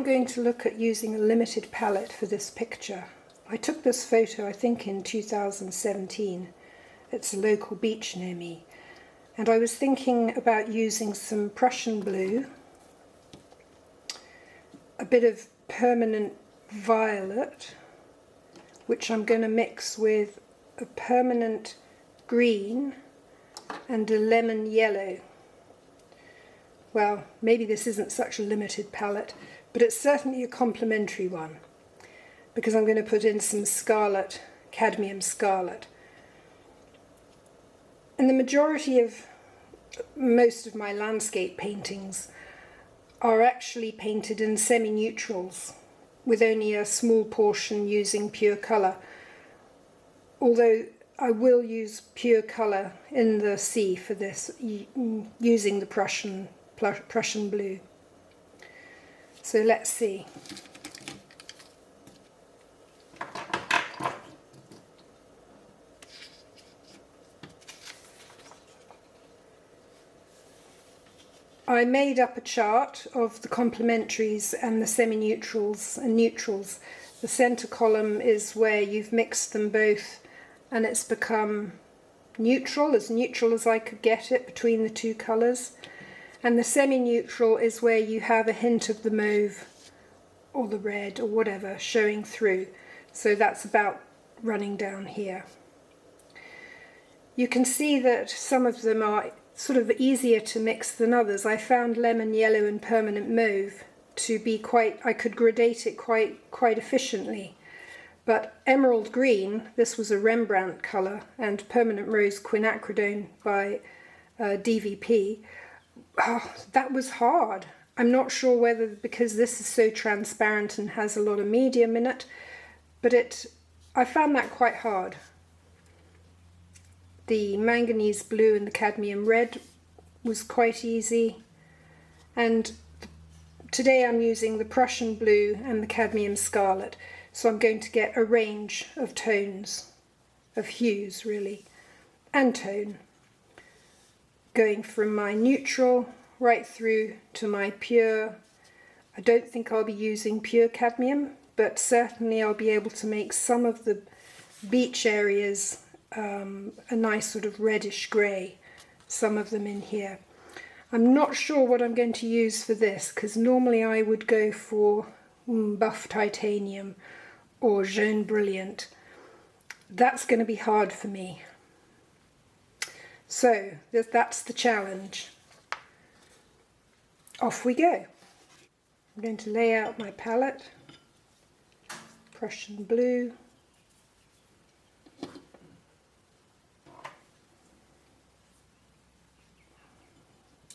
I'm going to look at using a limited palette for this picture. I took this photo, I think, in 2017. It's a local beach near me. And I was thinking about using some Prussian Blue, a bit of permanent violet, which I'm going to mix with a permanent green and a lemon yellow. Well, maybe this isn't such a limited palette, but it's certainly a complementary one, because I'm going to put in some scarlet, cadmium scarlet. And the majority of most of my landscape paintings are actually painted in semi-neutrals, with only a small portion using pure colour. Although I will use pure colour in the sea for this, using the Prussian Blue. So let's see. I made up a chart of the complementaries and the semi-neutrals and neutrals. The centre column is where you've mixed them both and it's become neutral as I could get it between the two colours. And the semi-neutral is where you have a hint of the mauve or the red or whatever showing through. So that's about running down here. You can see that some of them are sort of easier to mix than others. I found lemon yellow and permanent mauve to be I could gradate it quite efficiently. But emerald green, this was a Rembrandt colour, and permanent rose quinacridone by DVP, that was hard. I'm not sure whether because this is so transparent and has a lot of medium in it, but I found that quite hard. The manganese blue and the cadmium red was quite easy, and today I'm using the Prussian blue and the cadmium scarlet, so I'm going to get a range of tones, of hues really, and tone, going from my neutral right through to my pure. I don't think I'll be using pure cadmium, but certainly I'll be able to make some of the beach areas a nice sort of reddish grey, some of them in here. I'm not sure what I'm going to use for this, because normally I would go for buff titanium or jaune brilliant. That's going to be hard for me. So that's the challenge. Off we go. I'm going to lay out my palette, Prussian Blue,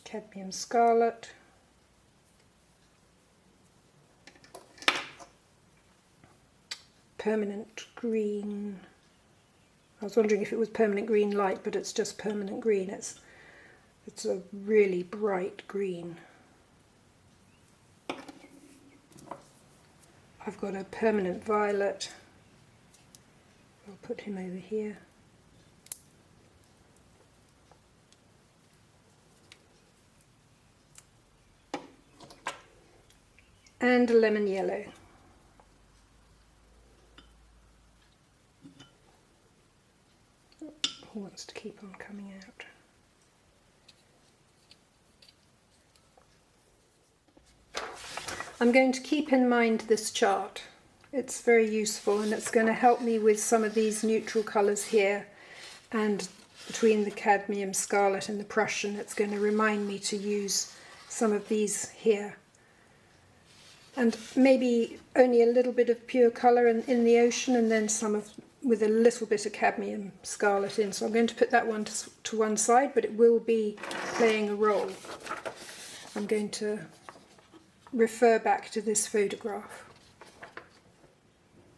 Cadmium Scarlet, permanent green. I was wondering if it was permanent green light, but it's just permanent green. It's a really bright green. I've got a permanent violet. I'll put him over here. And a lemon yellow. He wants to keep on coming out. I'm going to keep in mind this chart. It's very useful and it's going to help me with some of these neutral colours here, and between the cadmium scarlet and the Prussian it's going to remind me to use some of these here. And maybe only a little bit of pure colour in the ocean, and then some with a little bit of cadmium scarlet in. So I'm going to put that one to one side, but it will be playing a role. I'm going to refer back to this photograph.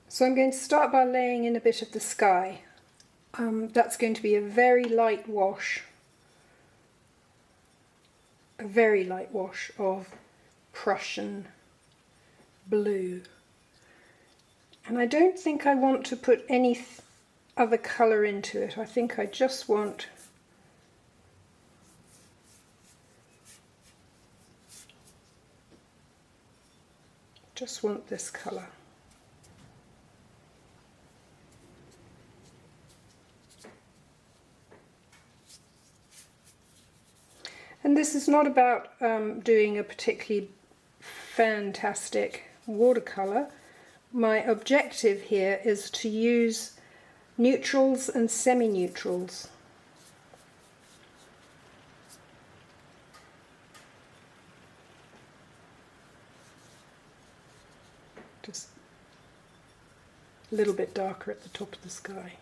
So I'm going to start by laying in a bit of the sky. That's going to be a very light wash. A very light wash of Prussian Blue. And I don't think I want to put any other colour into it. I think I just want just want this colour. And this is not about doing a particularly fantastic watercolour. My objective here is to use neutrals and semi-neutrals. Just a little bit darker at the top of the sky.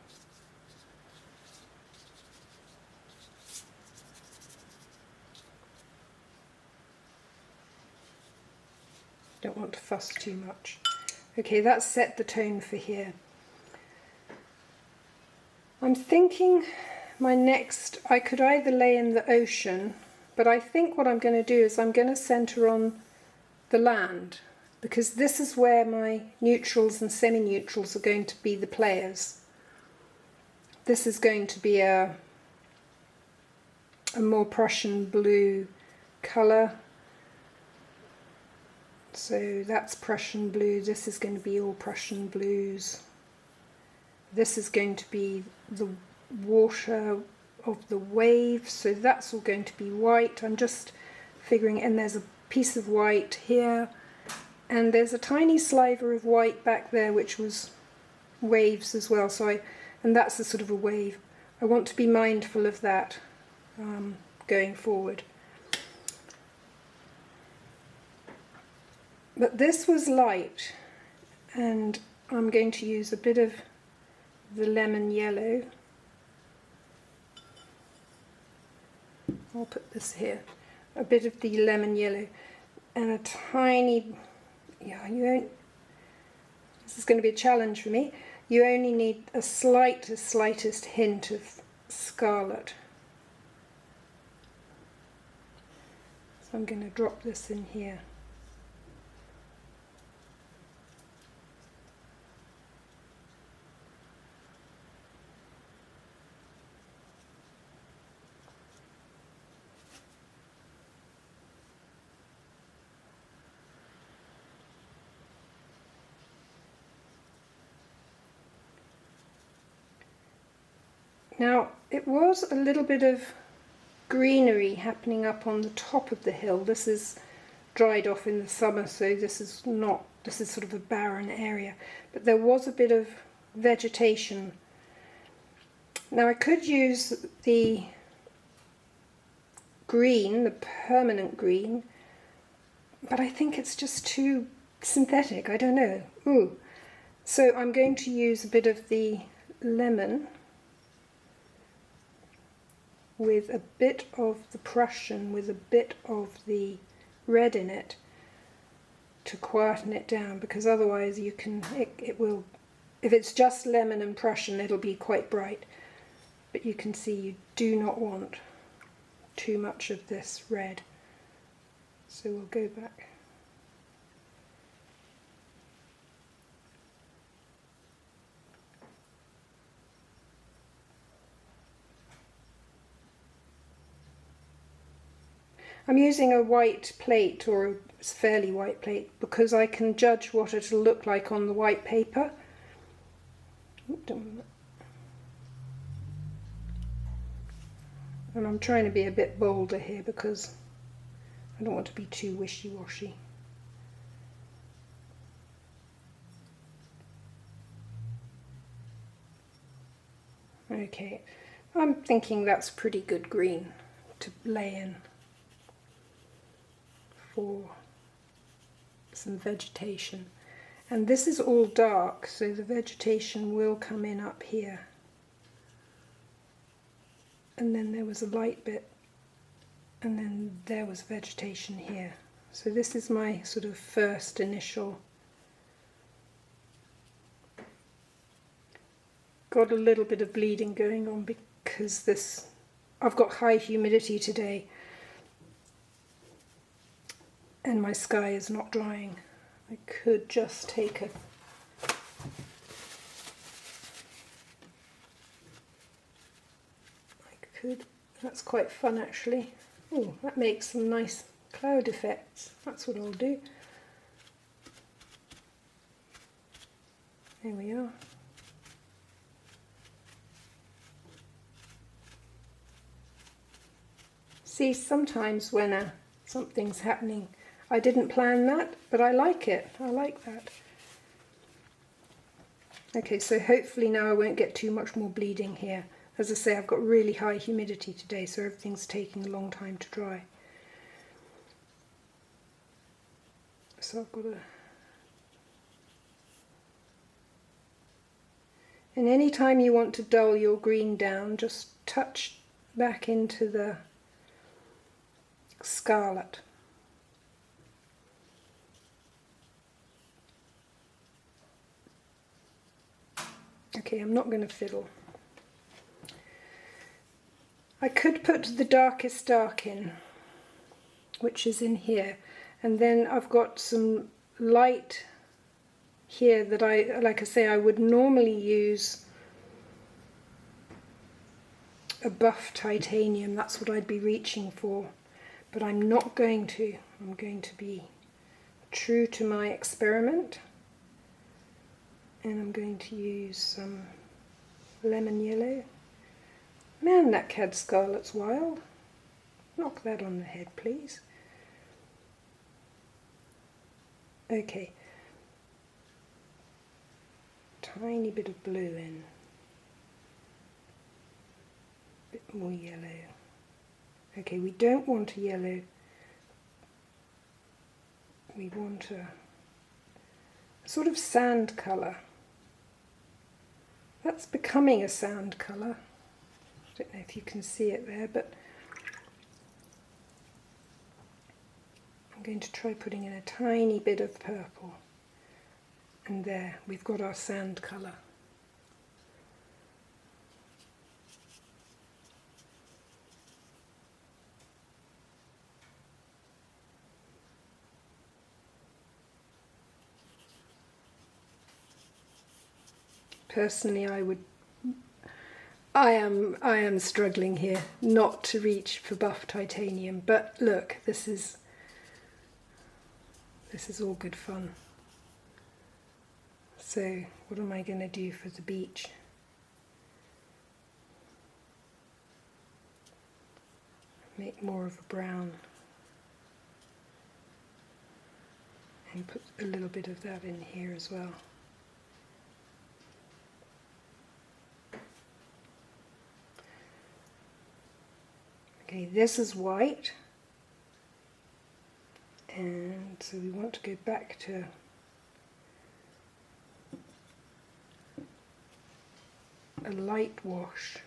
Don't want to fuss too much. Okay, that's set the tone for here. I'm thinking my next, I could either lay in the ocean, but I think what I'm going to do is I'm going to centre on the land, because this is where my neutrals and semi-neutrals are going to be the players. This is going to be a more Prussian blue colour. So that's Prussian blue, this is going to be all Prussian blues. This is going to be the water of the waves, so that's all going to be white. I'm just figuring, and there's a piece of white here, and there's a tiny sliver of white back there which was waves as well, and that's a sort of a wave. I want to be mindful of that going forward. But this was light, and I'm going to use a bit of the lemon yellow. I'll put this here. A bit of the lemon yellow and a tiny, this is going to be a challenge for me. You only need a slightest hint of scarlet. So I'm going to drop this in here. Now, it was a little bit of greenery happening up on the top of the hill. This is dried off in the summer, so this is sort of a barren area. But there was a bit of vegetation. Now, I could use the green, the permanent green, but I think it's just too synthetic. I don't know. Ooh. So I'm going to use a bit of the lemon with a bit of the Prussian, with a bit of the red in it to quieten it down, because otherwise it will, if it's just lemon and Prussian, it'll be quite bright. But you can see you do not want too much of this red. So we'll go back. I'm using a white plate, or a fairly white plate, because I can judge what it'll look like on the white paper. And I'm trying to be a bit bolder here because I don't want to be too wishy-washy. Okay, I'm thinking that's pretty good green to lay in for some vegetation. And this is all dark, so the vegetation will come in up here. And then there was a light bit, and then there was vegetation here. So this is my sort of first initial. Got a little bit of bleeding going on because I've got high humidity today and my sky is not drying. I could just take a that's quite fun actually. Oh, that makes some nice cloud effects. That's what I'll do. There we are. See, sometimes when something's happening, I didn't plan that, but I like it. I like that. Okay, so hopefully now I won't get too much more bleeding here. As I say, I've got really high humidity today, so everything's taking a long time to dry. So I've got to... And any time you want to dull your green down, just touch back into the scarlet. Okay, I'm not going to fiddle. I could put the darkest dark in, which is in here, and then I've got some light here that like I say, I would normally use a buff titanium. That's what I'd be reaching for, but I'm not going to. I'm going to be true to my experiment, and I'm going to use some lemon yellow. Man, that Cad Scarlet's wild. Knock that on the head, please. Okay. Tiny bit of blue in. Bit more yellow. Okay, we don't want a yellow. We want a sort of sand colour. That's becoming a sand colour. I don't know if you can see it there, but I'm going to try putting in a tiny bit of purple. And there, we've got our sand colour. Personally, I am struggling here not to reach for buff titanium, but look, this is all good fun. So what am I going to do for the beach? Make more of a brown and put a little bit of that in here as well. Okay, this is white, and so we want to go back to a light wash.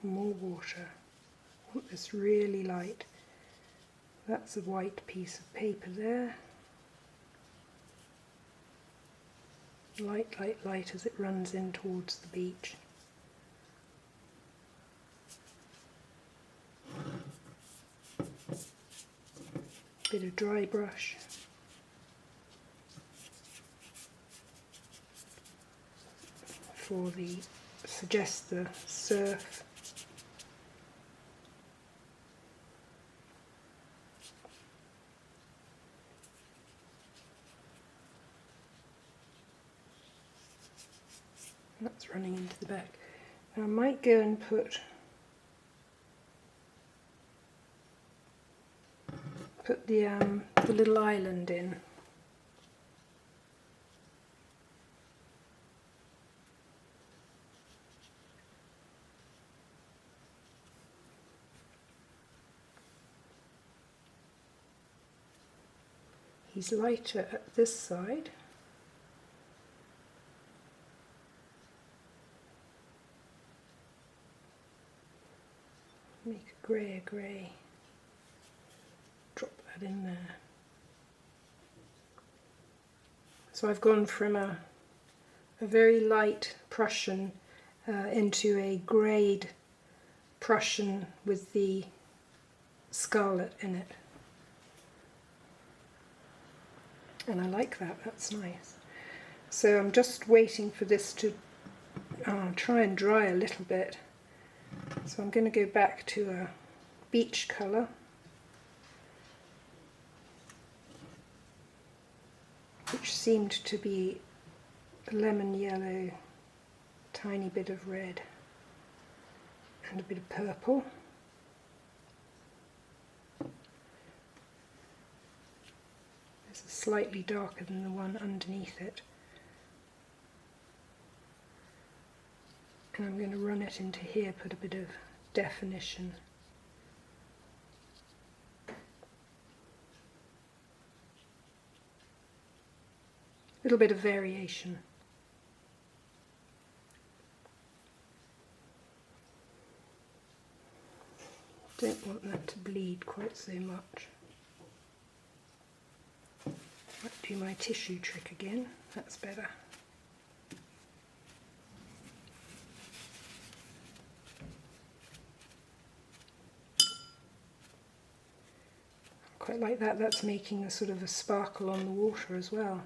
More water. I want this really light. That's a white piece of paper there. Light, light, light as it runs in towards the beach. Bit of dry brush. For the, suggest the surf. That's running into the back. Now I might go and put the little island in. He's lighter at this side. Make a grey. Drop that in there. So I've gone from a very light Prussian into a greyed Prussian with the scarlet in it. And I like that, that's nice. So I'm just waiting for this to try and dry a little bit. So I'm going to go back to a beach colour. which seemed to be lemon yellow, tiny bit of red and a bit of purple. This is slightly darker than the one underneath it. And I'm going to run it into here, put a bit of definition. A little bit of variation. Don't want that to bleed quite so much. Might do my tissue trick again, that's better. Quite like that, that's making a sort of a sparkle on the water as well.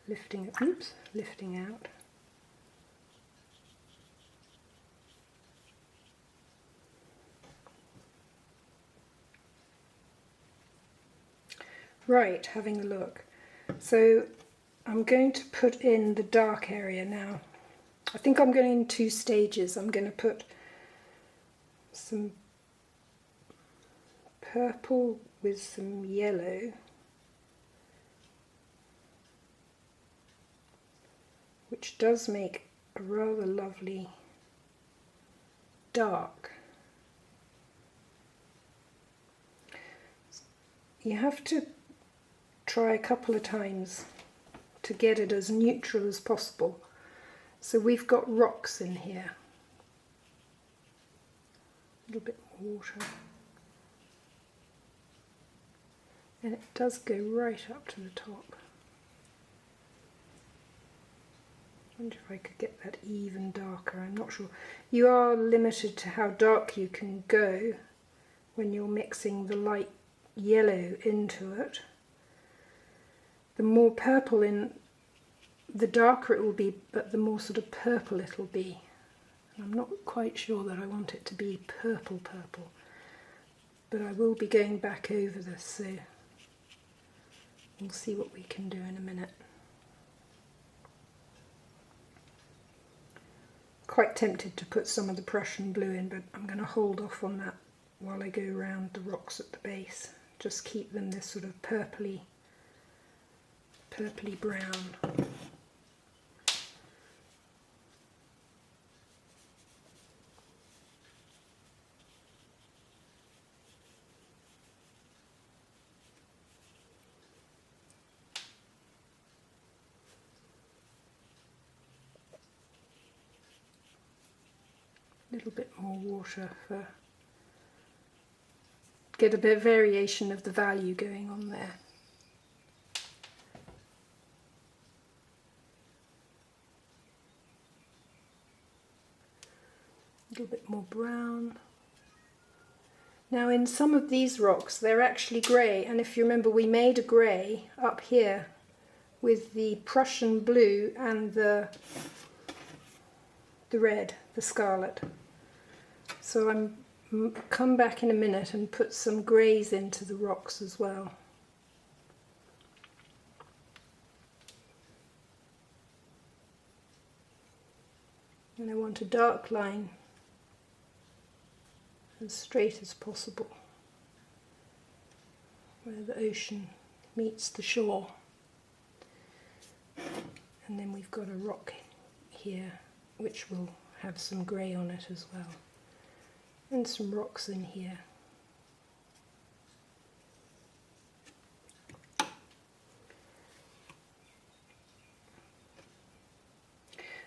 Lifting, oops, lifting out. Right, having a look. So I'm going to put in the dark area now. I think I'm going in 2 stages. I'm going to put some purple with some yellow, which does make a rather lovely dark. You have to try a couple of times to get it as neutral as possible. So we've got rocks in here. A little bit more water. And it does go right up to the top. I wonder if I could get that even darker, I'm not sure. You are limited to how dark you can go when you're mixing the light yellow into it. The more purple in, the darker it will be, but the more sort of purple it'll be. And I'm not quite sure that I want it to be purple, but I will be going back over this, so we'll see what we can do in a minute. Quite tempted to put some of the Prussian blue in, but I'm going to hold off on that while I go around the rocks at the base. Just keep them this sort of purpley brown. A little bit more water for get a bit of variation of the value going on there. A little bit more brown. Now in some of these rocks they're actually grey, and if you remember we made a grey up here with the Prussian blue and the red, the scarlet. So I'm come back in a minute and put some greys into the rocks as well. And I want a dark line as straight as possible where the ocean meets the shore. And then we've got a rock here which will have some grey on it as well. And some rocks in here.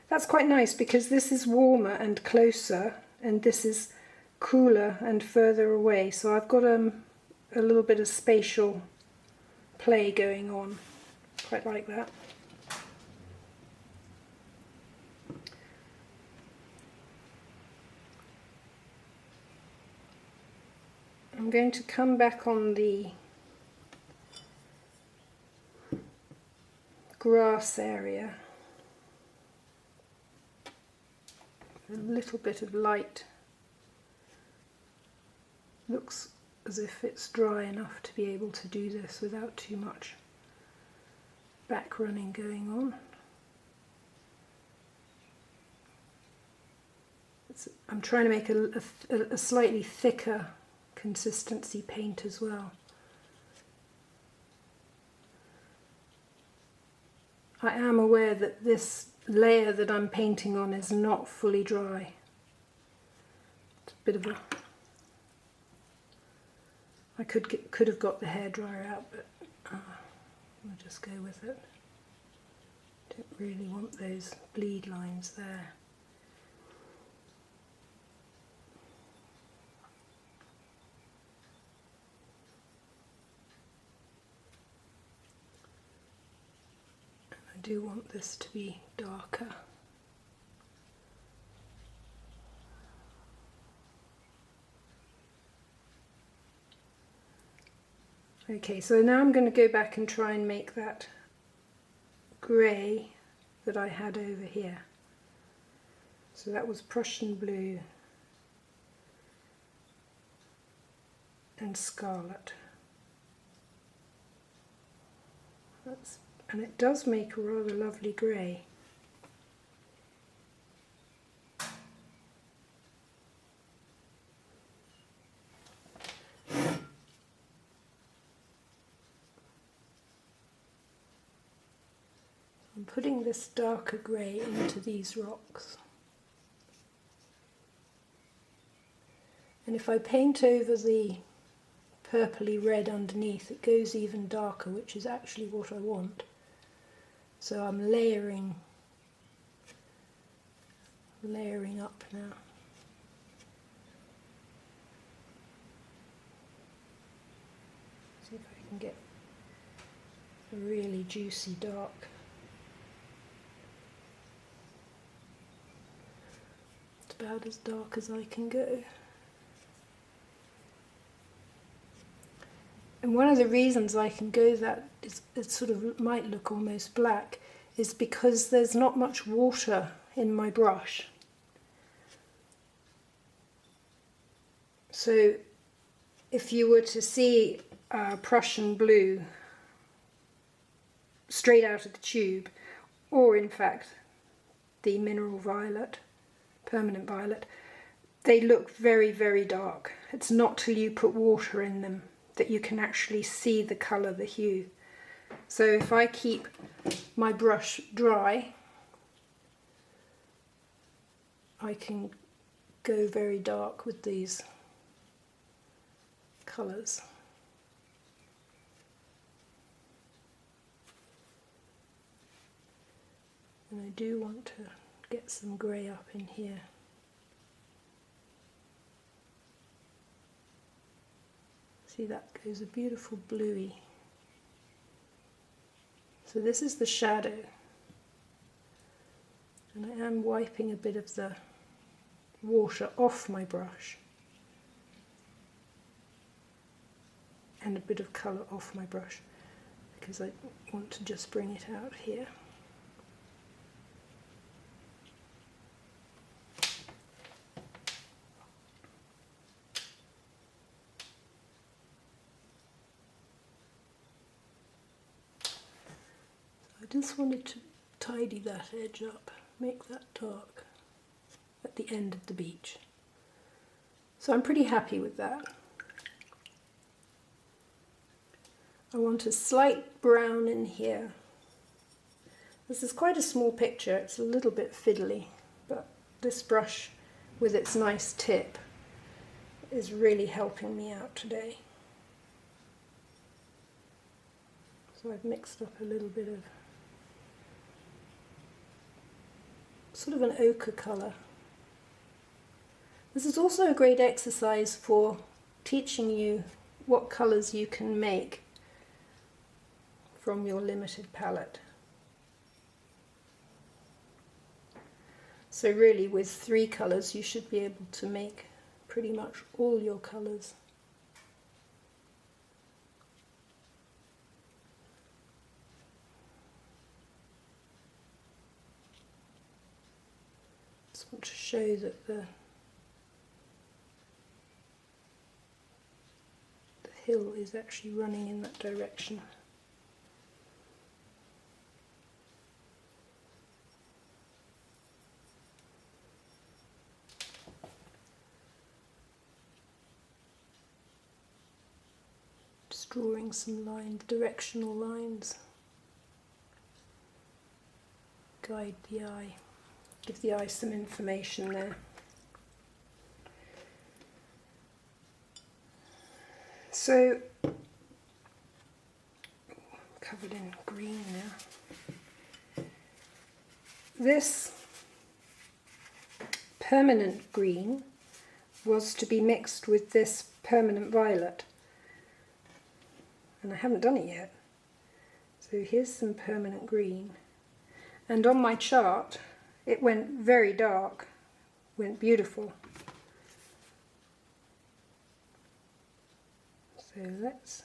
That's quite nice because this is warmer and closer and this is cooler and further away, so I've got a little bit of spatial play going on. Quite like that. I'm going to come back on the grass area. A little bit of light. Looks as if it's dry enough to be able to do this without too much back running going on. I'm trying to make a slightly thicker consistency paint as well. I am aware that this layer that I'm painting on is not fully dry. It's a bit of a... I could have got the hairdryer out, but I'll just go with it. Don't really want those bleed lines there. I do want this to be darker. Okay, so now I'm going to go back and try and make that grey that I had over here. So that was Prussian Blue and Scarlet. And it does make a rather lovely grey. I'm putting this darker grey into these rocks. And if I paint over the purpley red underneath, it goes even darker, which is actually what I want. So I'm layering up now. See if I can get a really juicy dark. It's about as dark as I can go. And one of the reasons I can go that it sort of might look almost black is because there's not much water in my brush. So if you were to see Prussian Blue straight out of the tube, or in fact the mineral violet, permanent violet, they look very, very dark. It's not till you put water in them that you can actually see the colour, the hue. So if I keep my brush dry, I can go very dark with these colours. And I do want to get some grey up in here. See, that goes a beautiful bluey. So this is the shadow. And I am wiping a bit of the water off my brush. And a bit of colour off my brush, because I want to just bring it out here. I just wanted to tidy that edge up, make that dark at the end of the beach. So I'm pretty happy with that. I want a slight brown in here. This is quite a small picture, it's a little bit fiddly, but this brush with its nice tip is really helping me out today. So I've mixed up a little bit of sort of an ochre colour. This is also a great exercise for teaching you what colours you can make from your limited palette. So really with 3 colours you should be able to make pretty much all your colours. Just want to show that the hill is actually running in that direction. Just drawing some lines, directional lines. Guide the eye, give the eye some information there. So, covered in green now. This permanent green was to be mixed with this permanent violet, and I haven't done it yet. So here's some permanent green, and on my chart it went very dark, went beautiful. So let's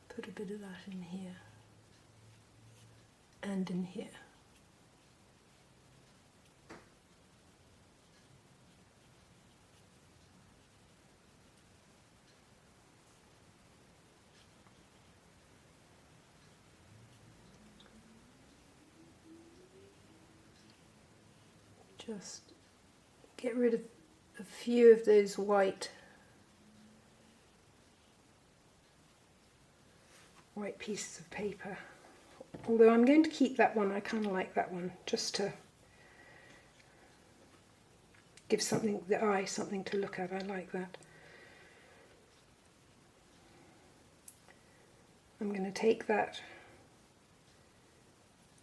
put a bit of that in here and in here. Just get rid of a few of those white pieces of paper. Although I'm going to keep that one, I kind of like that one, just to give the eye something to look at. I like that. I'm going to take that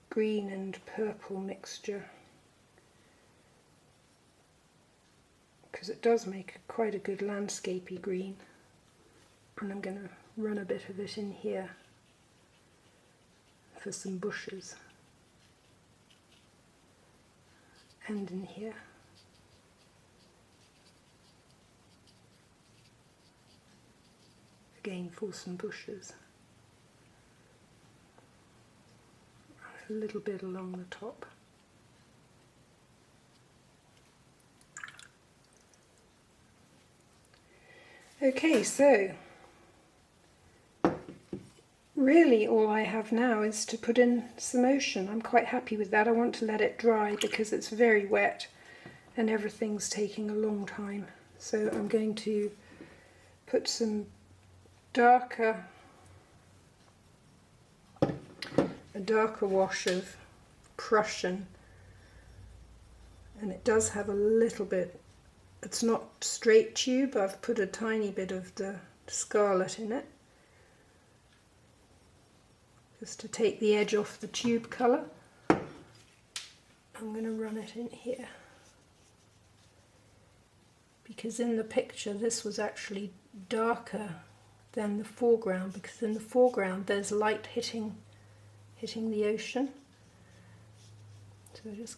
green and purple mixture, because it does make quite a good landscapey green, and I'm going to run a bit of it in here for some bushes, and in here. Again for some bushes. A little bit along the top. Okay, so really all I have now is to put in some ocean. I'm quite happy with that. I want to let it dry because it's very wet and everything's taking a long time. So I'm going to put some a darker wash of Prussian, and it does have a little bit, it's not straight tube, I've put a tiny bit of the Scarlett in it, just to take the edge off the tube colour. I'm going to run it in here, because in the picture this was actually darker than the foreground, because in the foreground there's light hitting the ocean. So we're just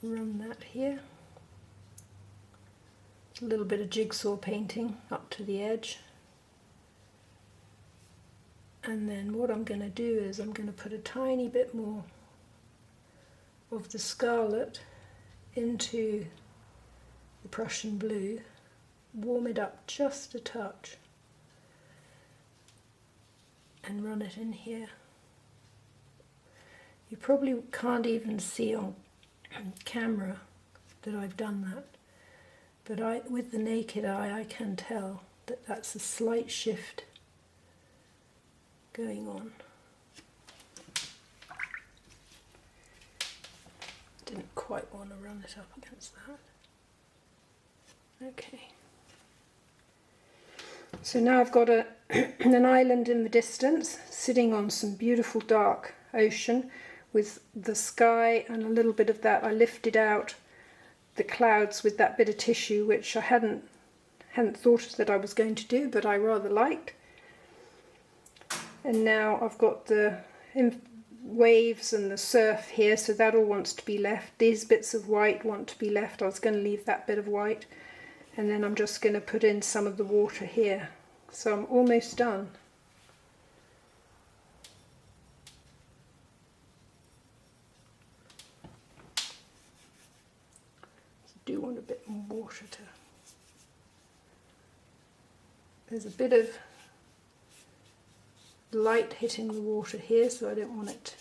going to run that here. A little bit of jigsaw painting up to the edge. And then what I'm going to do is I'm going to put a tiny bit more of the Scarlet into the Prussian Blue, warm it up just a touch, and run it in here. You probably can't even see on camera that I've done that, but with the naked eye I can tell that that's a slight shift going on. Didn't quite want to run it up against that. Okay. So now I've got an island in the distance, sitting on some beautiful dark ocean with the sky and a little bit of that. I lifted out the clouds with that bit of tissue, which I hadn't thought that I was going to do, but I rather liked. And now I've got the waves and the surf here, so that all wants to be left. These bits of white want to be left. I was going to leave that bit of white, and then I'm just going to put in some of the water here. So I'm almost done. I do want a bit more water to... There's a bit of light hitting the water here, so I don't want it.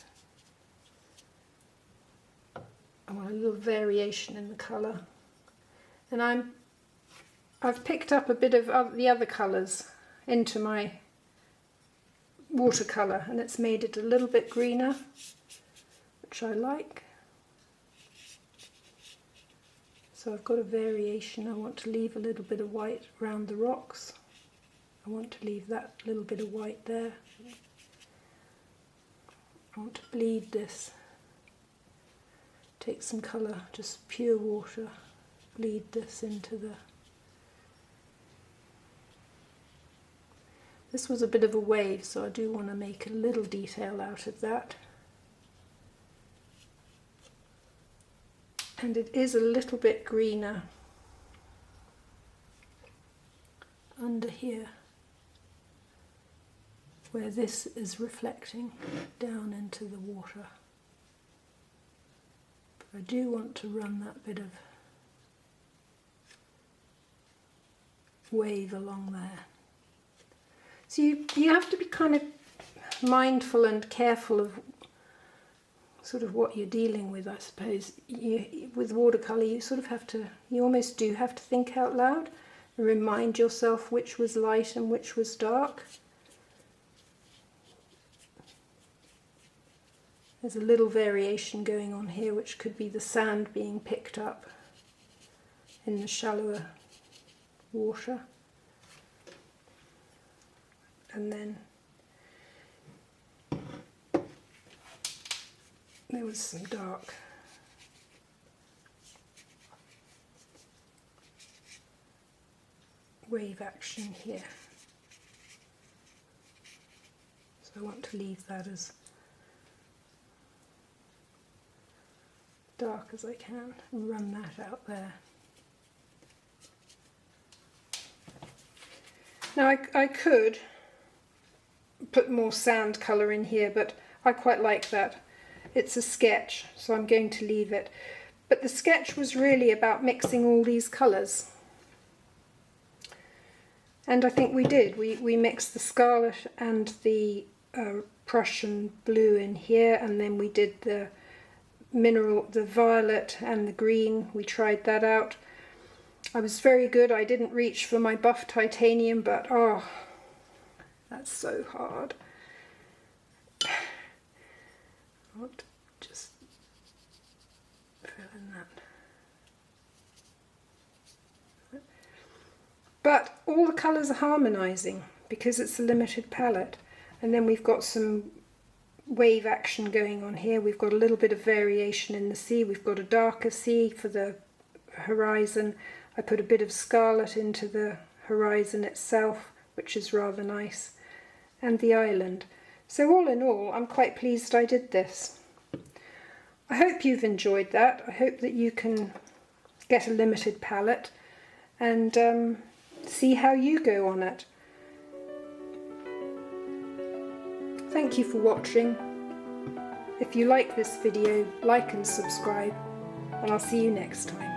I want a little variation in the colour. And I've picked up a bit of the other colours into my watercolour, and it's made it a little bit greener, which I like. So I've got a variation. I want to leave a little bit of white around the rocks. I want to leave that little bit of white there. I want to bleed this. Take some colour, just pure water, bleed this into the... This was a bit of a wave, so I do want to make a little detail out of that. And it is a little bit greener under here, where this is reflecting down into the water. But I do want to run that bit of wave along there. So you have to be kind of mindful and careful of sort of what you're dealing with, I suppose. With watercolour, you sort of have to, you almost do have to think out loud and remind yourself which was light and which was dark. There's a little variation going on here, which could be the sand being picked up in the shallower water. And then there was some dark wave action here. So I want to leave that as dark as I can and run that out there. Now I could put more sand colour in here, but I quite like that. It's a sketch, so I'm going to leave it. But the sketch was really about mixing all these colours. And I think we did. We mixed the scarlet and the Prussian blue in here, and then we did the mineral, the violet and the green. We tried that out. I was very good. I didn't reach for my buff titanium, but oh, that's so hard. I want to just fill in that. But all the colours are harmonising because it's a limited palette. And then we've got some wave action going on here. We've got a little bit of variation in the sea. We've got a darker sea for the horizon. I put a bit of scarlet into the horizon itself, which is rather nice, and the island. So all in all, I'm quite pleased I did this. I hope you've enjoyed that. I hope that you can get a limited palette and see how you go on it. Thank you for watching. If you like this video, like and subscribe, and I'll see you next time.